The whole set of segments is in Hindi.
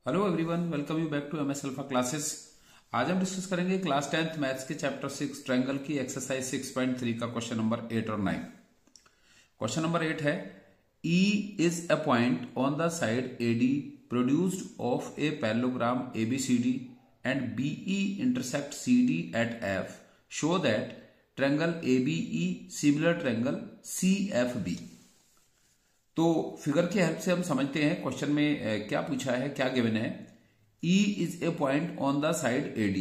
Hello everyone, welcome you back to MS alpha classes. आज हम डिस्कस करेंगे क्लास 10th मैथ्स के चैप्टर 6 ट्रायंगल की एक्सरसाइज 6.3 का क्वेश्चन नंबर 8 और 9। क्वेश्चन नंबर 8 है, E is a point on the side AD produced of a parallelogram ABCD and BE intersect CD at F, show that triangle ABE similar triangle CFB। तो फिगर की हेल्प से हम समझते हैं क्वेश्चन में क्या पूछा है, क्या गिवन है। E is a point on the side AD,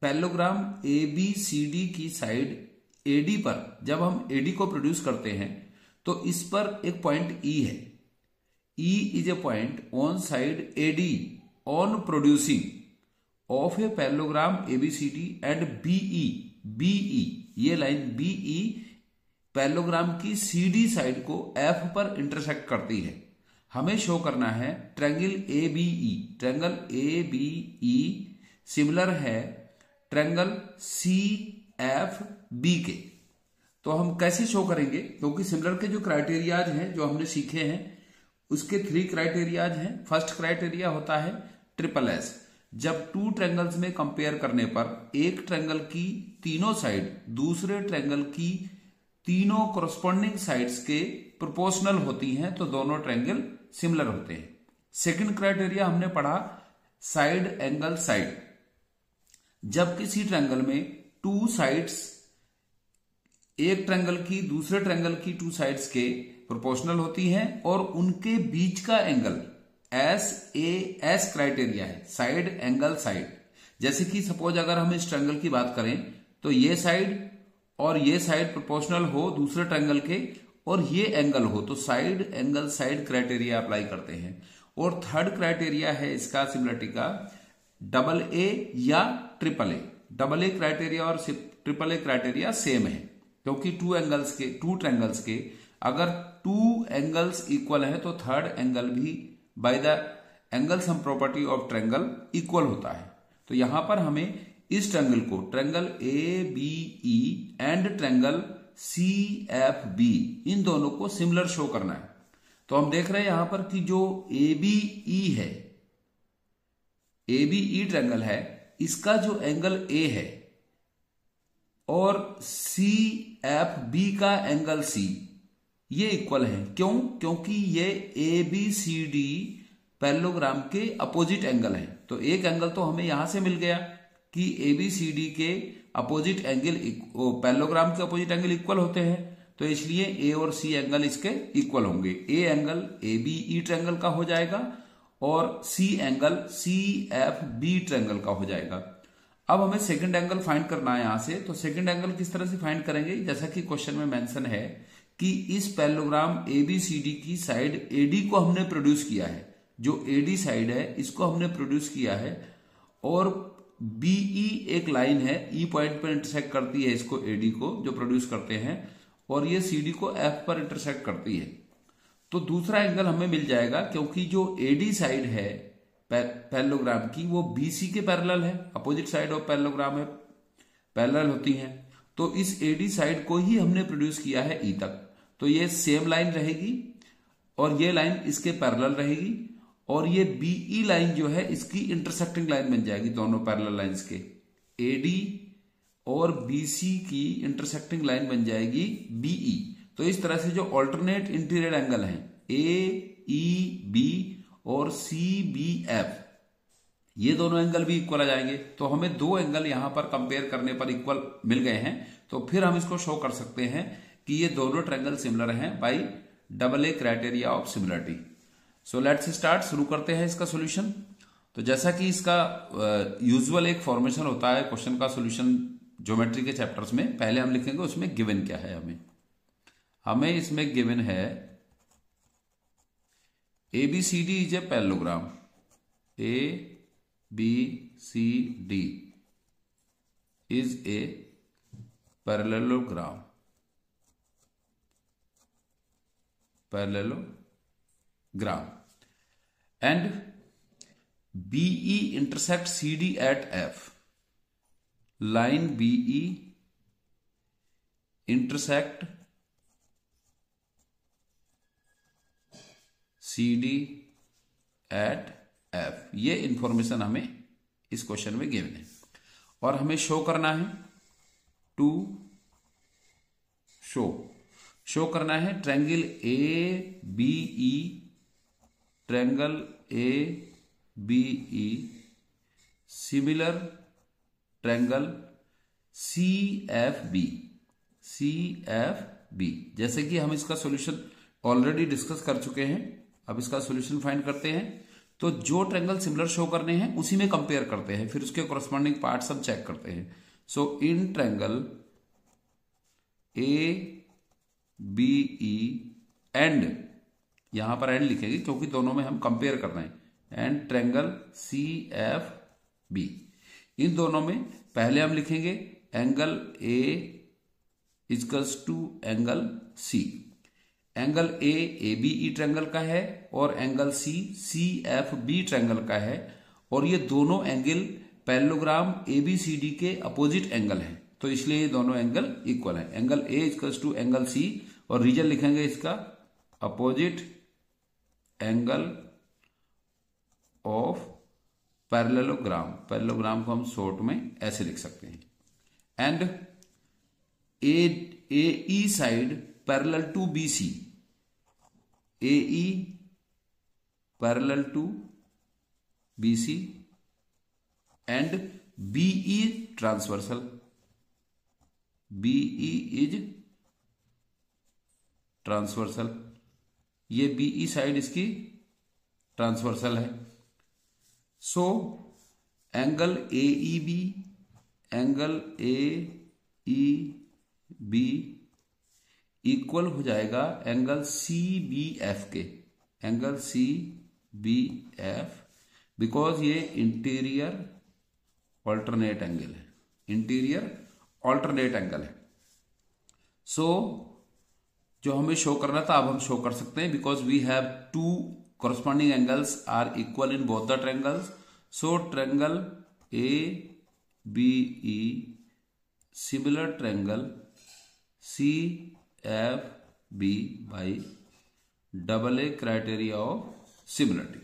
parallelogram ABCD की साइड AD पर जब हम AD को प्रोड्यूस करते हैं तो इस पर एक पॉइंट E है। E is a point on side AD on producing of a parallelogram ABCD and BE ये लाइन BE पैरेललोग्राम की CD साइड को F पर इंटरसेक्ट करती है। हमें शो करना है ट्रायंगल ABE सिमिलर है ट्रायंगल CFB के। तो हम कैसे शो करेंगे, क्योंकि सिमिलर के जो क्राइटेरियाज हैं जो हमने सीखे हैं उसके 3 क्राइटेरियाज हैं। फर्स्ट क्राइटेरिया होता है SSS, जब 2 ट्रायंगल्स में कंपेयर करने पर एक ट्रायंगल की तीनों साइड दूसरे ट्रायंगल की तीनों कोरस्पॉन्डिंग साइड्स के प्रोपोर्शनल होती हैं तो दोनों ट्रायंगल सिमिलर होते हैं। सेकंड क्राइटेरिया हमने पढ़ा साइड एंगल साइड, जब किसी ट्रायंगल में 2 साइड्स एक ट्रायंगल की दूसरे ट्रायंगल की 2 साइड्स के प्रोपोर्शनल होती हैं और उनके बीच का एंगल SAS क्राइटेरिया है, साइड एंगल साइड। जैसे कि सपोज अगर हम इस ट्रायंगल की बात करें तो ये साइड और ये साइड प्रोपोर्शनल हो दूसरे ट्रायंगल के और ये एंगल हो तो side angle side criteria apply करते हैं। और थर्ड क्राइटेरिया है इसका सिमिलरिटी का AA या AAA। AA क्राइटेरिया और AAA क्राइटेरिया सेम है, क्योंकि 2 ट्रायंगल्स के अगर 2 एंगल्स इक्वल है तो थर्ड एंगल भी by the angle sum property of triangle equal होता है। तो यहां पर हमें इस ट्रायंगल को triangle ABE and triangle CFB इन दोनों को सिमिलर शो करना है। तो हम देख रहे हैं यहां पर कि जो ABE है, ABE ट्रायंगल है, इसका जो एंगल A है और CFB का एंगल C ये इक्वल है। क्यों? क्योंकि ये ABCD पैरेललोग्राम के अपोजिट एंगल है। तो एक एंगल तो हमें यहां से मिल गया कि ABCD के अपोजिट एंगल पैरेललोग्राम के अपोजिट एंगल इक्वल होते हैं, तो इसलिए A और C एंगल इसके इक्वल होंगे। A एंगल ABE ट्रायंगल का हो जाएगा और C एंगल CFB ट्रायंगल का हो जाएगा। अब हमें सेकंड एंगल फाइंड करना है यहां से। तो सेकंड एंगल किस तरह से फाइंड करेंगे, जैसा कि क्वेश्चन में मेंशन है कि इस पैरेललोग्राम ABCD की साइड AD को हमने प्रोड्यूस किया है, जो AD साइड है इसको हमने प्रोड्यूस किया है और BE एक लाइन है, E पॉइंट पर इंटरसेक्ट करती है इसको AD को जो प्रोड्यूस करते हैं और ये CD को F पर इंटरसेक्ट करती है। तो दूसरा एंगल हमें मिल जाएगा, क्योंकि जो AD साइड है पैरेललोग्राम की वो BC के पैरेलल है, अपोजिट साइड ऑफ पैरेललोग्राम है, पैरेलल होती हैं। तो इस AD साइड को ही हमने प्रोड्यूस किया है E तक, तो ये सेम लाइन रहेगी और ये लाइन इसके पैरेलल रहेगी और ये BE लाइन जो है इसकी इंटरसेक्टिंग लाइन बन जाएगी। दोनों पैरेलल लाइंस के AD और BC की इंटरसेक्टिंग लाइन बन जाएगी BE। तो इस तरह से जो ऑल्टरनेट इंटीरियर एंगल हैं AEB और CBF ये दोनों एंगल भी इक्वल आ जाएंगे। तो हमें 2 एंगल यहां पर कंपेयर करने पर इक्वल मिल गए हैं, तो फिर हम इसको शो कर सकते हैं कि ये दोनों ट्रायंगल सिमिलर हैं by AA criteria of similarity. So let's start, शुरू करते हैं इसका सॉल्यूशन। तो जैसा कि इसका यूजुअल एक फॉर्मेशन होता है क्वेश्चन का सॉल्यूशन ज्योमेट्री के चैप्टर्स में, पहले हम लिखेंगे उसमें गिवन क्या है। हमें इसमें गिवन है ABCD is a parallelogram, ABCD is a parallelogram and BE intersect CD at F. Line BE intersect CD at F. ये इंफॉर्मेशन हमें इस क्वेश्चन में गिवन है। और हमें शो करना है, टू शो करना है triangle A B E, triangle A B E similar triangle C F B. जैसे कि हम इसका सॉल्यूशन ऑलरेडी डिस्कस कर चुके हैं, अब इसका सॉल्यूशन फाइंड करते हैं। तो जो ट्रायंगल सिमिलर शो करने हैं उसी में कंपेयर करते हैं, फिर उसके कॉरस्पॉन्डिंग पार्ट्स हम चेक करते हैं। So in triangle A B E and, यहां पर एंड लिखेंगे क्योंकि दोनों में हम कंपेयर कर रहे हैं, and triangle C F B, इन दोनों में पहले हम लिखेंगे angle A equals to angle C. Angle A B E triangle का है और angle C F B triangle का है, और ये दोनों angle parallelogram A B C D के अपोजिट एंगल हैं, तो इसलिए ये दोनों एंगल इक्वल है। Angle A equals to angle C, और रीजन लिखेंगे इसका अपोजिट एंगल ऑफ पैरेललोग्राम को हम शॉर्ट में ऐसे लिख सकते हैं। And A E side parallel to B C, A E parallel to B C and B E transversal, B E is transversal, ये बी ई साइड इसकी ट्रांसवर्सल है। So angle A E B, angle A E B equal हो जाएगा एंगल सी बी एफ के, angle C B F, because ये इंटीरियर ऑल्टरनेट एंगल है, इंटीरियर ऑल्टरनेट एंगल है। सो जो हमें शो करना था अब हम शो कर सकते हैं, because we have to corresponding angles are equal in both the triangles. So triangle ABE similar triangle CFB by AA criteria of similarity.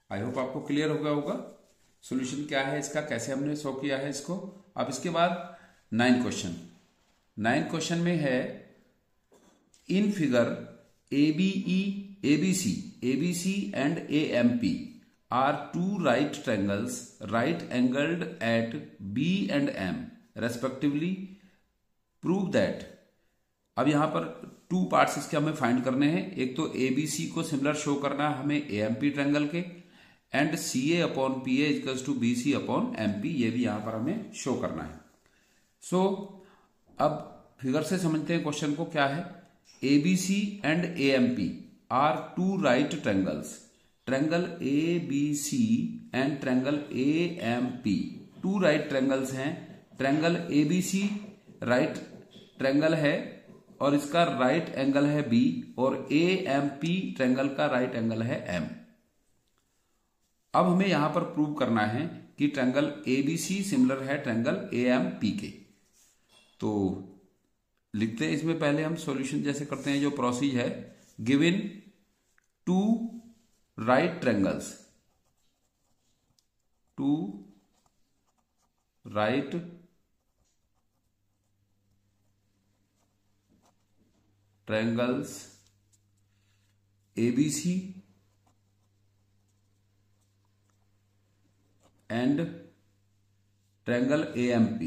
I hope आपको क्लियर हो गया होगा सॉल्यूशन क्या है इसका, कैसे हमने शो किया है इसको। अब इसके बाद 9 क्वेश्चन में है in figure ABE ABC and AMP are two right triangles right angled at B and M respectively. Prove that. अब यहां पर 2 पार्ट्स इसके हमें फाइंड करने हैं। एक तो ABC को सिमिलर शो करना है हमें AMP ट्रायंगल के, and CA upon PA equals to BC upon MP, ये भी यहां पर हमें शो करना है। सो अब फिगर से समझते हैं क्वेश्चन को क्या है। ABC and AMP are two right triangles. Triangle ABC and triangle AMP two right triangles हैं। ट्रायंगल ABC राइट ट्रायंगल है और इसका राइट एंगल है B, और AMP ट्रायंगल का राइट एंगल है M। अब हमें यहां पर प्रूव करना है कि ट्रायंगल ABC सिमिलर है ट्रायंगल AMP के। तो लिखते हैं इसमें, पहले हम सॉल्यूशन जैसे करते हैं जो प्रोसीज है, given 2 right triangles, 2 right triangles ABC and triangle AMP,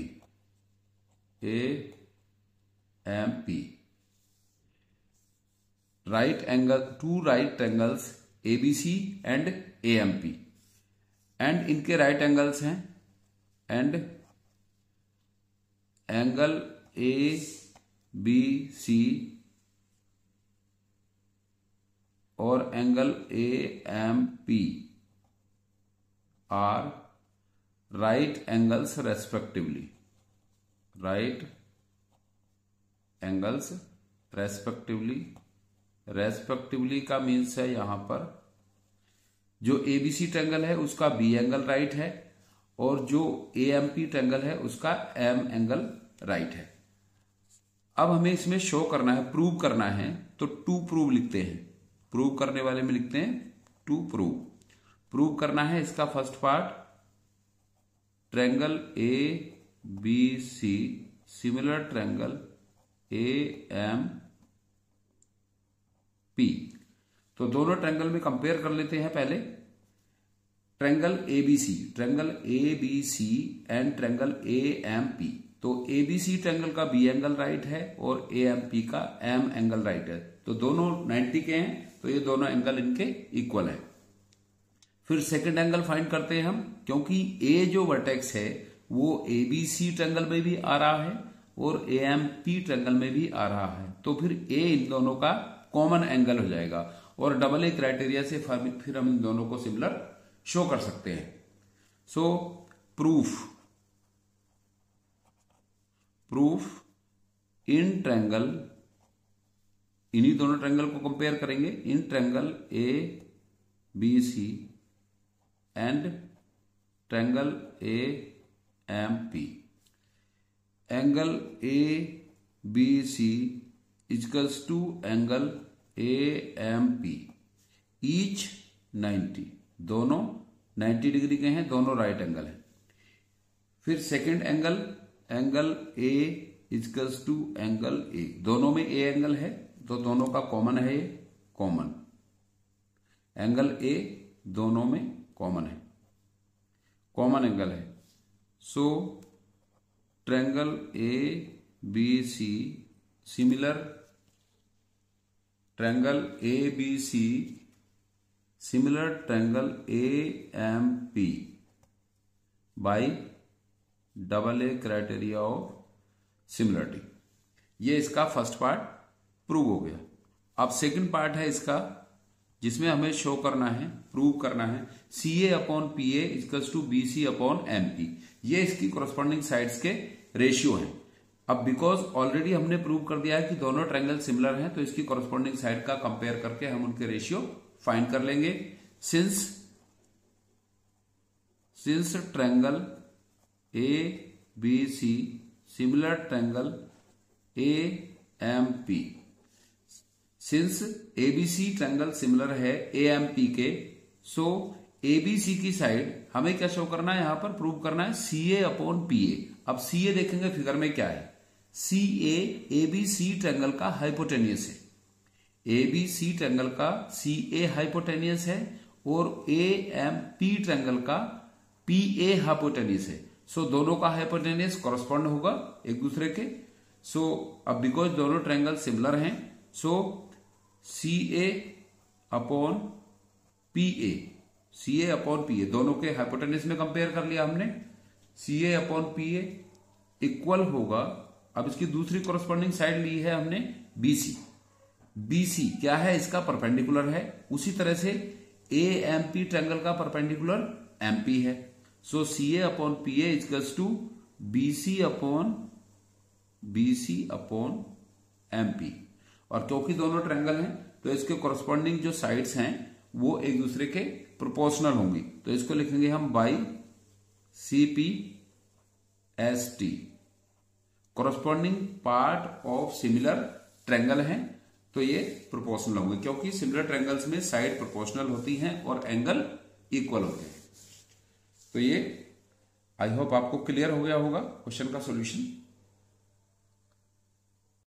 right angle, 2 right triangles ABC and AMP, and इनके राइट एंगल्स हैं, एंड एंगल ABC और angle AMP are right angles respectively, right angles respectively का मीन्स है यहां पर जो ABC ट्रायंगल है उसका B एंगल राइट है और जो AMP ट्रायंगल है उसका M एंगल राइट है। अब हमें इसमें शो करना है, प्रूव करना है, तो टू प्रूव लिखते हैं। प्रूव करने वाले में लिखते हैं टू प्रूव। प्रूव करना है इसका first part, triangle A B C similar triangle A M P. तो दोनों ट्रायंगल में कंपेयर कर लेते हैं पहले। Triangle ABC, triangle ABC and triangle AMP. तो एबीसी ट्रायंगल का बी एंगल राइट है और एएमपी का एम एंगल राइट है, तो दोनों 90 के हैं, तो ये दोनों एंगल इनके इक्वल है। फिर सेकंड एंगल फाइंड करते हैं हम, क्योंकि ए जो वर्टेक्स है वो एबीसी ट्रायंगल में भी आ रहा है और एएमपी ट्रायंगल में भी आ रहा है, तो फिर ए इन दोनों का कॉमन एंगल हो जाएगा और डबल ए क्राइटेरिया से फिर हम इन दोनों को सिमिलर शो कर सकते हैं। सो प्रूफ इन ट्रायंगल, इन्हीं दोनों ट्रायंगल को कंपेयर करेंगे, in triangle A B C and triangle A M P. Angle A B C equals to angle A M P, each 90, दोनों 90 डिग्री के हैं, दोनों राइट एंगल हैं। फिर second angle, angle A equals to angle A, दोनों में ए एंगल है तो दोनों का कॉमन है, ये कॉमन एंगल ए दोनों में कॉमन है, कॉमन एंगल है। So triangle A B C similar, triangle A B C similar triangle A M P by double A criteria of similarity. ये इसका फर्स्ट पार्ट प्रूव हो गया। अब सेकंड पार्ट है इसका, जिसमें हमें शो करना है, प्रूव करना है C A upon P A equals to B C upon M P. ये इसकी कोरस्पॉन्डिंग साइड्स के रेशियो है। अब बिकॉज ऑलरेडी हमने प्रूव कर दिया है कि दोनों ट्रायंगल सिमिलर हैं, तो इसकी कोरस्पॉन्डिंग साइड का कंपेयर करके हम उनके रेशियो फाइंड कर लेंगे। Since triangle A B C similar triangle A M P, since ABC triangle similar है ए एम पी के, सो एबीसी की साइड हमें क्या शो करना है, यहां पर प्रूव करना है सी ए अपॉन पी ए। अब सी ए देखेंगे फिगर में क्या है, सी ए एबीसी ट्रायंगल का हाइपोटेनियस है, एबीसी ट्रायंगल का सी ए हाइपोटेनियस है और ए एम पी ट्रायंगल का पी ए हाइपोटेनियस है। सो दोनों का हाइपोटेनियस कॉरस्पॉन्ड होगा एक दूसरे के। सो अब बिकॉज दोनों ट्रायंगल सिमिलर हैं, so C A upon P A, C A upon P A दोनों के हाइपोटेनियस में कंपेयर कर लिया हमने, C A upon P A equal होगा। अब इसकी दूसरी कॉरस्पॉन्डिंग साइड ली है हमने बीसी, बीसी क्या है, इसका परपेंडिकुलर है, उसी तरह से ए एम पी ट्रायंगल का परपेंडिकुलर एम पी है। So C A upon P A equals to B C upon M P. और क्योंकि दोनों ट्रायंगल हैं तो इसके कॉरस्पॉन्डिंग जो साइड्स हैं वो एक दूसरे के प्रोपोर्शनल होंगी, तो इसको लिखेंगे हम by C P S T. Corresponding part of similar triangle हैं तो ये प्रोपोर्शनल होंगे, क्योंकि सिमिलर ट्रायंगल्स में साइड प्रोपोर्शनल होती हैं और एंगल इक्वल होते हैं। तो ये आई होप आपको क्लियर हो गया होगा क्वेश्चन का सॉल्यूशन।